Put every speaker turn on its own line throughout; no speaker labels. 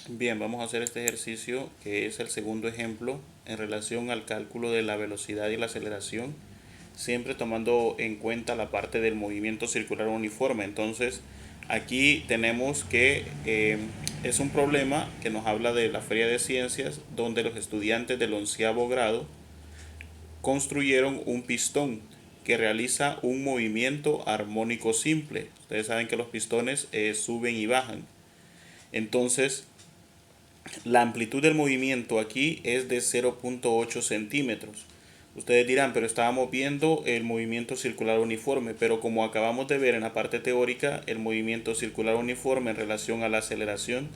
Bien, vamos a hacer este ejercicio que es el segundo ejemplo en relación al cálculo de la velocidad y la aceleración, siempre tomando en cuenta la parte del movimiento circular uniforme. Entonces, aquí tenemos que es un problema que nos habla de la Feria de Ciencias, donde los estudiantes del 11º grado construyeron un pistón que realiza un movimiento armónico simple. Ustedes saben que los pistones suben y bajan. Entonces, la amplitud del movimiento aquí es de 0.8 centímetros. Ustedes dirán, pero estábamos viendo el movimiento circular uniforme, pero como acabamos de ver en la parte teórica, el movimiento circular uniforme en relación a la aceleración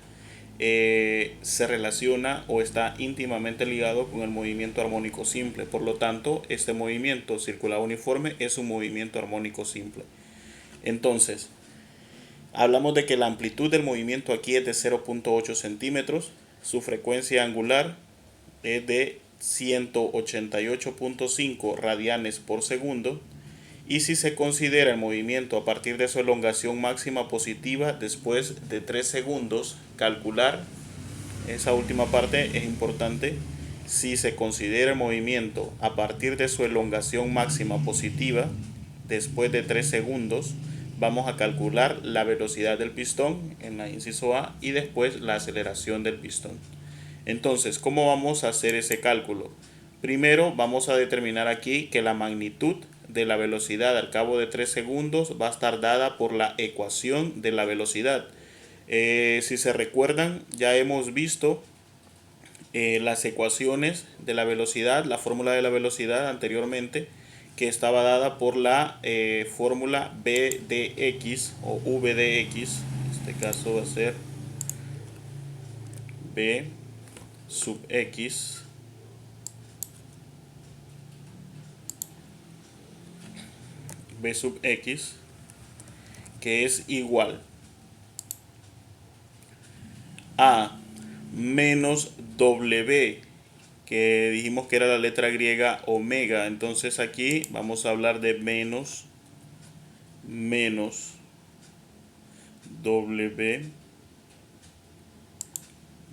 se relaciona o está íntimamente ligado con el movimiento armónico simple. Por lo tanto, este movimiento circular uniforme es un movimiento armónico simple. Entonces, hablamos de que la amplitud del movimiento aquí es de 0.8 centímetros, su frecuencia angular es de 188.5 radianes por segundo, y si se considera el movimiento a partir de su elongación máxima positiva después de 3 segundos, calcular, esa última parte es importante, si se considera el movimiento a partir de su elongación máxima positiva después de 3 segundos, vamos a calcular la velocidad del pistón en la inciso A y después la aceleración del pistón. Entonces, ¿cómo vamos a hacer ese cálculo? Primero vamos a determinar aquí que la magnitud de la velocidad al cabo de 3 segundos va a estar dada por la ecuación de la velocidad. Si se recuerdan, ya hemos visto las ecuaciones de la velocidad, la fórmula de la velocidad anteriormente, que estaba dada por la fórmula B de x o V de x. En este caso va a ser B sub x B sub x, que es igual a menos W, que dijimos que era la letra griega omega. Entonces aquí vamos a hablar de menos W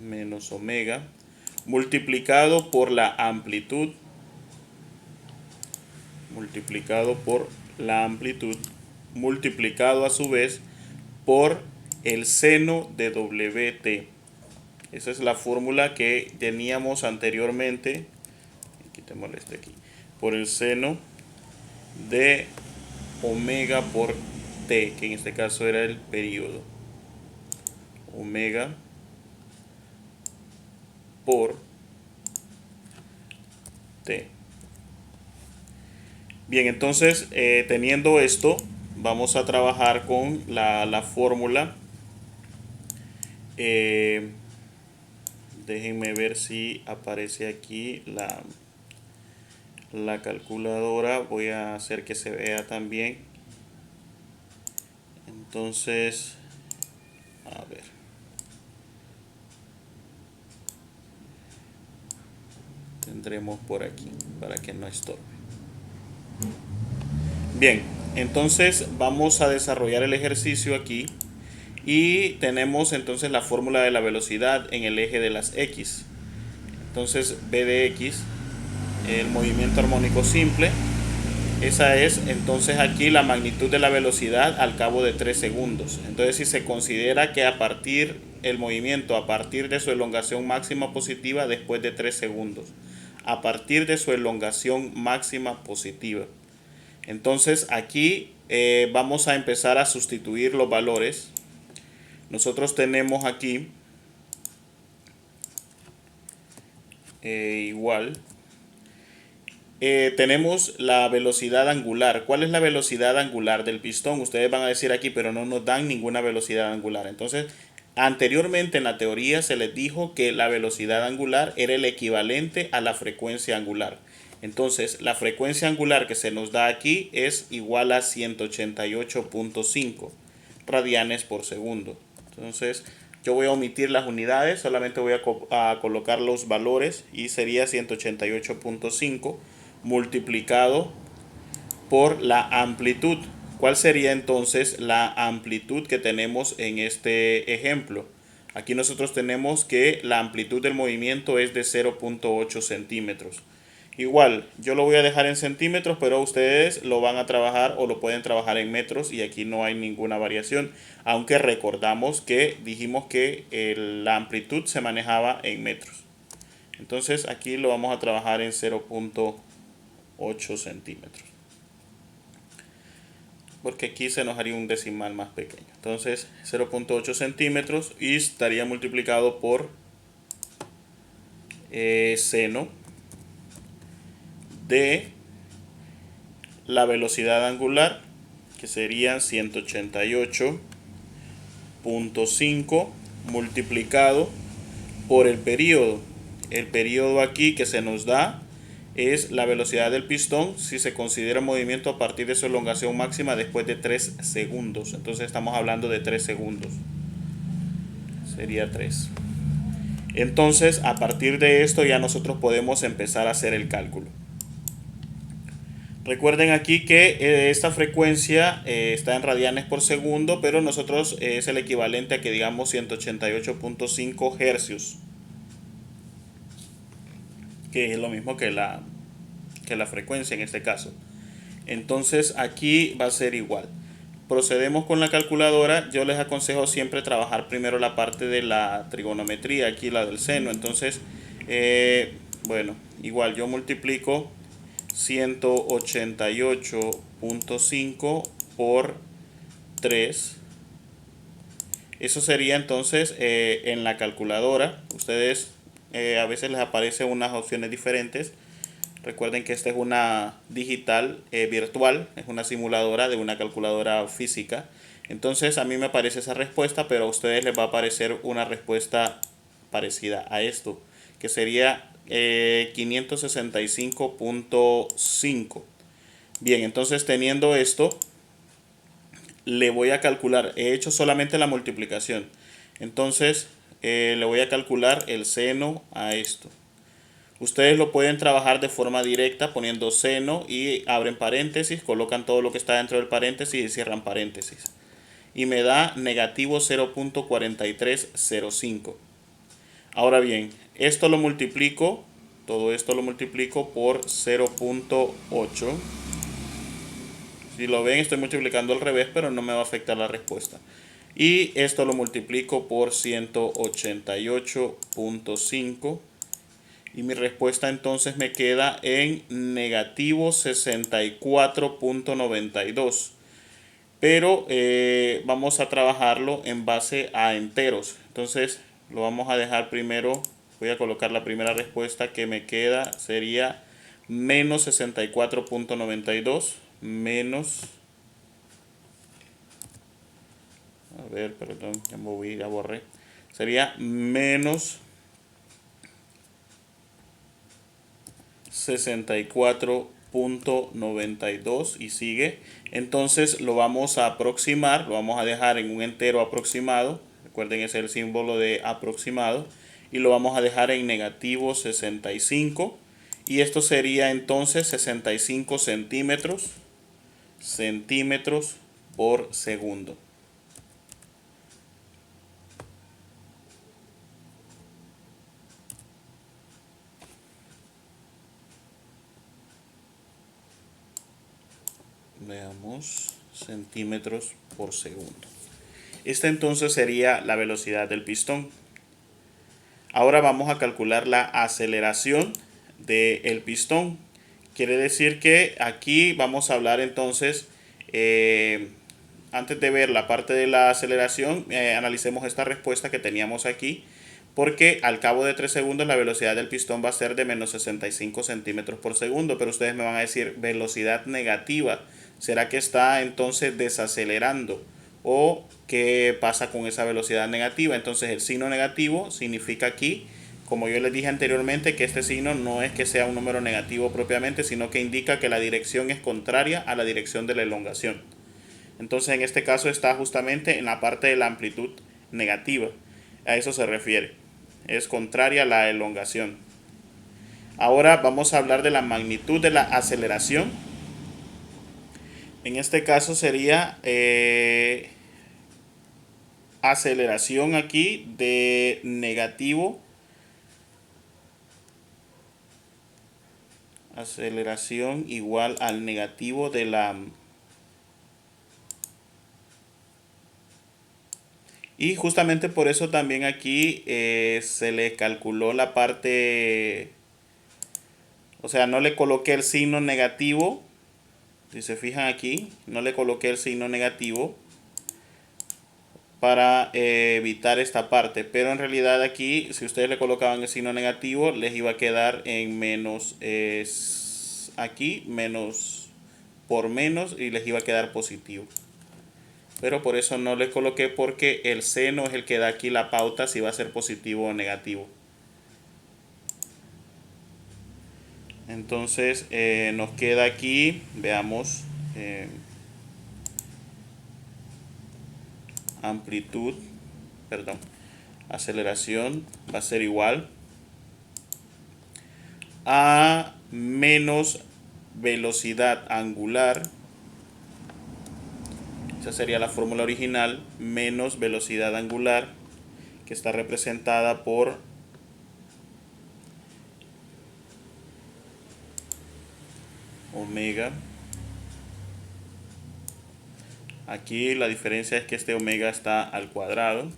menos omega multiplicado por la amplitud, multiplicado a su vez por el seno de WT. Esa es la fórmula que teníamos anteriormente. Quitémosle este aquí. Por el seno de omega por T, que en este caso era el periodo. Omega por T. Bien, entonces teniendo esto, vamos a trabajar con la fórmula. Déjenme ver si aparece aquí la calculadora. Voy a hacer que se vea también. Entonces, a ver. Tendremos por aquí para que no estorbe. Bien, entonces vamos a desarrollar el ejercicio aquí y tenemos entonces la fórmula de la velocidad en el eje de las x. Entonces b de x, el movimiento armónico simple, esa es entonces aquí la magnitud de la velocidad al cabo de 3 segundos. Entonces si se considera que a partir el movimiento, a partir de su elongación máxima positiva después de 3 segundos, a partir de su elongación máxima positiva. Entonces aquí vamos a empezar a sustituir los valores. Nosotros tenemos aquí igual. Tenemos la velocidad angular. ¿Cuál es la velocidad angular del pistón? Ustedes van a decir aquí, pero no nos dan ninguna velocidad angular. Entonces, anteriormente en la teoría se les dijo que la velocidad angular era el equivalente a la frecuencia angular. Entonces, la frecuencia angular que se nos da aquí es igual a 188.5 radianes por segundo. Entonces, yo voy a omitir las unidades, solamente voy a colocar los valores y sería 188.5 multiplicado por la amplitud. ¿Cuál sería entonces la amplitud que tenemos en este ejemplo? Aquí nosotros tenemos que la amplitud del movimiento es de 0.8 centímetros. Igual, yo lo voy a dejar en centímetros, pero ustedes lo van a trabajar o lo pueden trabajar en metros y aquí no hay ninguna variación. Aunque recordamos que dijimos que la amplitud se manejaba en metros. Entonces aquí lo vamos a trabajar en 0.8 centímetros. Porque aquí se nos haría un decimal más pequeño. Entonces 0.8 centímetros y estaría multiplicado por seno de la velocidad angular, que serían 188.5 multiplicado por el periodo. El periodo aquí que se nos da es la velocidad del pistón si se considera movimiento a partir de su elongación máxima después de 3 segundos. Entonces estamos hablando de 3 segundos. Sería 3. Entonces, a partir de esto ya nosotros podemos empezar a hacer el cálculo. Recuerden aquí que esta frecuencia está en radianes por segundo, pero nosotros es el equivalente a que digamos 188.5 hercios, que es lo mismo que la frecuencia en este caso. Entonces aquí va a ser igual. Procedemos con la calculadora. Yo les aconsejo siempre trabajar primero la parte de la trigonometría, aquí la del seno. Entonces, bueno, igual yo multiplico 188.5 por 3. Eso sería entonces en la calculadora. Ustedes a veces les aparecen unas opciones diferentes. Recuerden que esta es una digital virtual, es una simuladora de una calculadora física. Entonces a mí me aparece esa respuesta, pero a ustedes les va a aparecer una respuesta parecida a esto, que sería 565.5. Bien, entonces teniendo esto, le voy a calcular, he hecho solamente la multiplicación. Entonces le voy a calcular el seno a esto. Ustedes lo pueden trabajar de forma directa poniendo seno y abren paréntesis, colocan todo lo que está dentro del paréntesis y cierran paréntesis. Y me da negativo 0.4305. Ahora bien, esto lo multiplico, todo esto lo multiplico por 0.8. Si lo ven, estoy multiplicando al revés, pero no me va a afectar la respuesta. Y esto lo multiplico por 188.5. Y mi respuesta entonces me queda en negativo 64.92. Pero vamos a trabajarlo en base a enteros. Entonces lo vamos a dejar primero. Voy a colocar la primera respuesta que me queda. Sería menos 64.92. Menos. A ver, perdón, ya moví, ya borré. Sería menos 64.92 y sigue. Entonces lo vamos a aproximar, lo vamos a dejar en un entero aproximado. Recuerden, ese es el símbolo de aproximado. Y lo vamos a dejar en negativo 65. Y esto sería entonces 65 centímetros por segundo. Veamos, centímetros por segundo. Esta entonces sería la velocidad del pistón. Ahora vamos a calcular la aceleración del pistón. Quiere decir que aquí vamos a hablar entonces, antes de ver la parte de la aceleración, analicemos esta respuesta que teníamos aquí. Porque al cabo de 3 segundos la velocidad del pistón va a ser de menos 65 centímetros por segundo. Pero ustedes me van a decir velocidad negativa. ¿Será que está entonces desacelerando? ¿O qué pasa con esa velocidad negativa? Entonces el signo negativo significa aquí, como yo les dije anteriormente, que este signo no es que sea un número negativo propiamente, sino que indica que la dirección es contraria a la dirección de la elongación. Entonces en este caso está justamente en la parte de la amplitud negativa. A eso se refiere. Es contraria a la elongación. Ahora vamos a hablar de la magnitud de la aceleración. En este caso sería aceleración aquí de negativo. Aceleración igual al negativo de la... Y justamente por eso también aquí se le calculó la parte... O sea, no le coloqué el signo negativo. Si se fijan aquí, no le coloqué el signo negativo para evitar esta parte. Pero en realidad aquí, si ustedes le colocaban el signo negativo, les iba a quedar en menos... aquí, menos por menos, y les iba a quedar positivo. Pero por eso no le coloqué, porque el seno es el que da aquí la pauta si va a ser positivo o negativo. Entonces nos queda aquí, veamos, amplitud, perdón, aceleración va a ser igual a menos velocidad angular. Esa sería la fórmula original, menos velocidad angular, que está representada por omega. Aquí la diferencia es que este omega está al cuadrado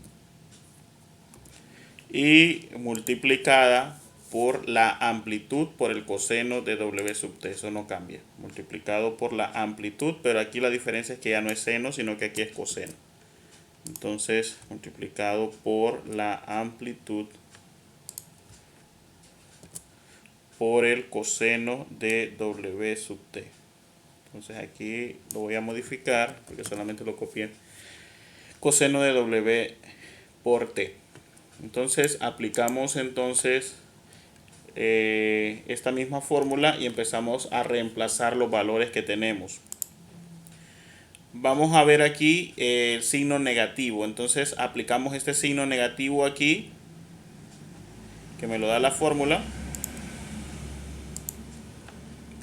y multiplicada por la amplitud por el coseno de W sub t. Eso no cambia. Multiplicado por la amplitud, pero aquí la diferencia es que ya no es seno, sino que aquí es coseno. Entonces, multiplicado por la amplitud por el coseno de W sub t. Entonces aquí lo voy a modificar porque solamente lo copié. Coseno de W por t. Entonces aplicamos entonces esta misma fórmula y empezamos a reemplazar los valores que tenemos. Vamos a ver aquí el signo negativo. Entonces aplicamos este signo negativo aquí, que me lo da la fórmula,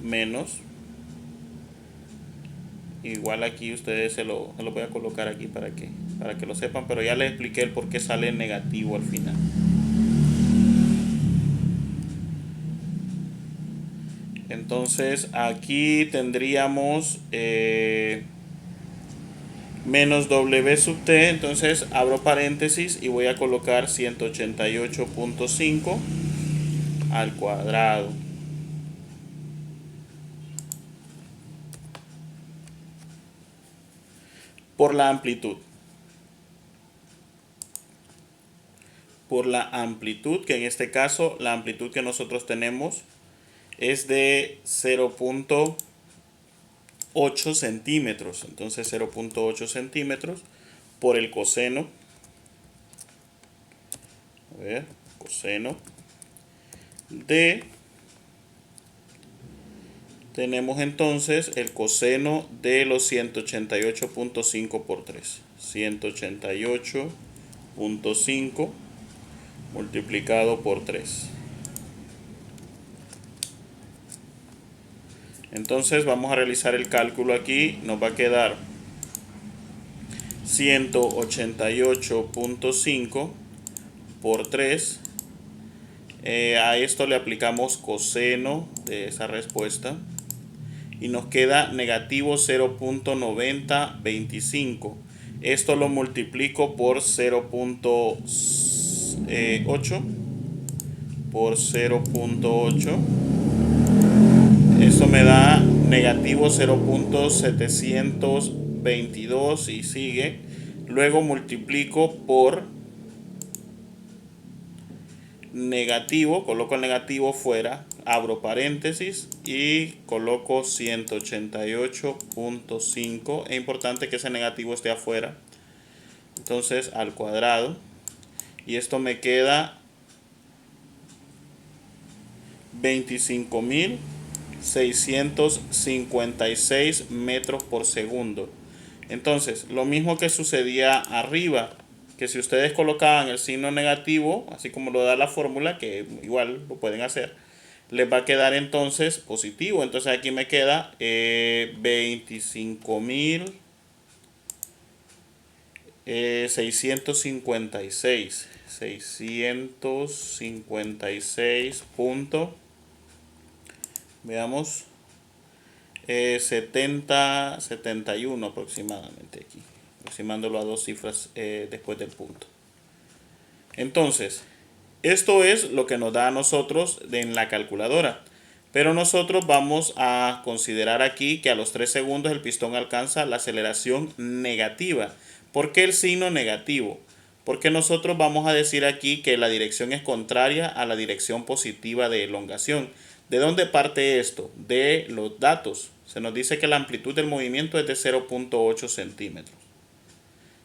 menos, igual aquí ustedes se lo voy a colocar aquí para que lo sepan, pero ya les expliqué el por qué sale negativo al final. Entonces aquí tendríamos menos W sub t. Entonces abro paréntesis y voy a colocar 188.5 al cuadrado por la amplitud. Por la amplitud, que en este caso la amplitud que nosotros tenemos es de 0.8 centímetros. Entonces 0.8 centímetros por el coseno. A ver, coseno de... Tenemos entonces el coseno de los 188.5 por 3. 188.5 multiplicado por 3. Entonces vamos a realizar el cálculo aquí. Nos va a quedar 188.5 por 3. A esto le aplicamos coseno de esa respuesta y nos queda negativo 0.9025. Esto lo multiplico por 0.8 por 0.8. Eso me da negativo 0.722 y sigue. Luego multiplico por negativo, coloco el negativo fuera, abro paréntesis y coloco 188.5. Es importante que ese negativo esté afuera. Entonces al cuadrado, y esto me queda 25.656 metros por segundo. Entonces, lo mismo que sucedía arriba, que si ustedes colocaban el signo negativo, así como lo da la fórmula, que igual lo pueden hacer, les va a quedar entonces positivo. Entonces aquí me queda 25.000 656 punto, veamos, 71 aproximadamente aquí, aproximándolo a dos cifras después del punto. Entonces, esto es lo que nos da a nosotros en la calculadora. Pero nosotros vamos a considerar aquí que a los 3 segundos el pistón alcanza la aceleración negativa. ¿Por qué el signo negativo? Porque nosotros vamos a decir aquí que la dirección es contraria a la dirección positiva de elongación. ¿De dónde parte esto? De los datos. Se nos dice que la amplitud del movimiento es de 0.8 centímetros.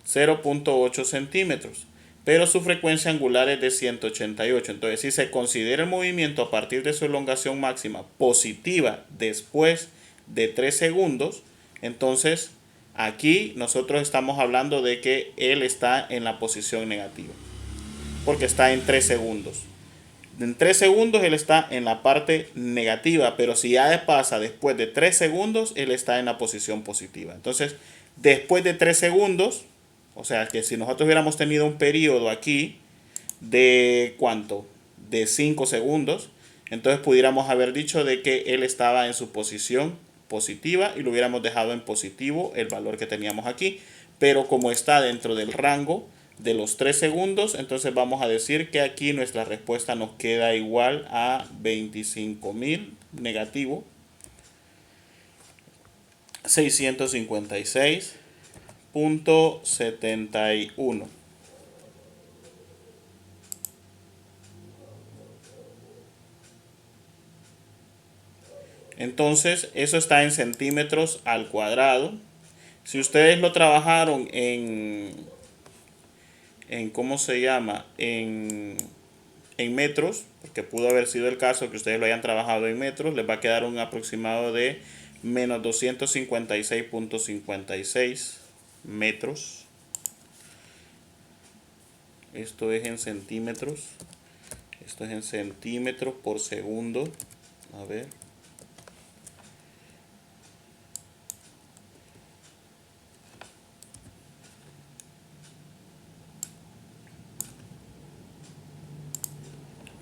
0.8 centímetros. Pero su frecuencia angular es de 188. Entonces, si se considera el movimiento a partir de su elongación máxima positiva después de 3 segundos, entonces aquí nosotros estamos hablando de que él está en la posición negativa, porque está en 3 segundos. En 3 segundos él está en la parte negativa, pero si ya pasa después de 3 segundos, él está en la posición positiva. Entonces, después de 3 segundos, o sea que si nosotros hubiéramos tenido un periodo aquí de ¿cuánto? De 5 segundos, entonces pudiéramos haber dicho de que él estaba en su posición positiva y lo hubiéramos dejado en positivo el valor que teníamos aquí. Pero como está dentro del rango de los 3 segundos, entonces vamos a decir que aquí nuestra respuesta nos queda igual a 25.000 negativo 656.71. Entonces eso está en centímetros al cuadrado. Si ustedes lo trabajaron ¿cómo se llama? En metros, porque pudo haber sido el caso que ustedes lo hayan trabajado en metros, les va a quedar un aproximado de menos 256.56 metros. Esto es en centímetros. Esto es en centímetros por segundo. A ver.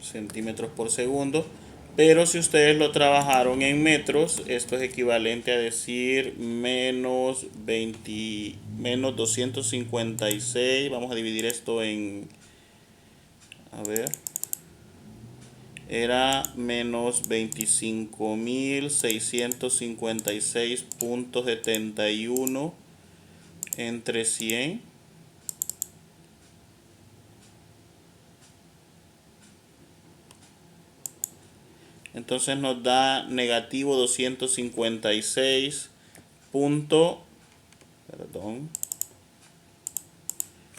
Centímetros por segundo. Pero si ustedes lo trabajaron en metros, esto es equivalente a decir menos 256. Vamos a dividir esto en, a ver, era menos 25.656.71 entre 100. Entonces nos da negativo 256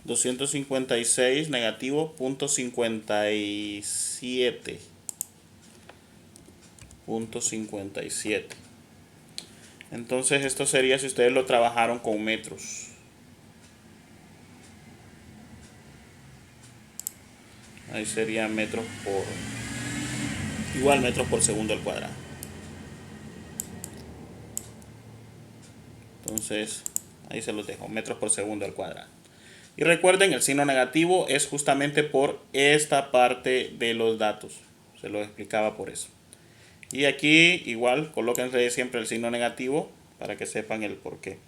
256 negativo 0.57. Entonces esto sería si ustedes lo trabajaron con metros. Ahí sería metros por... igual metros por segundo al cuadrado. Entonces ahí se los dejo, metros por segundo al cuadrado. Y recuerden, el signo negativo es justamente por esta parte de los datos. Se lo explicaba por eso. Y aquí igual colóquense siempre el signo negativo para que sepan el por qué.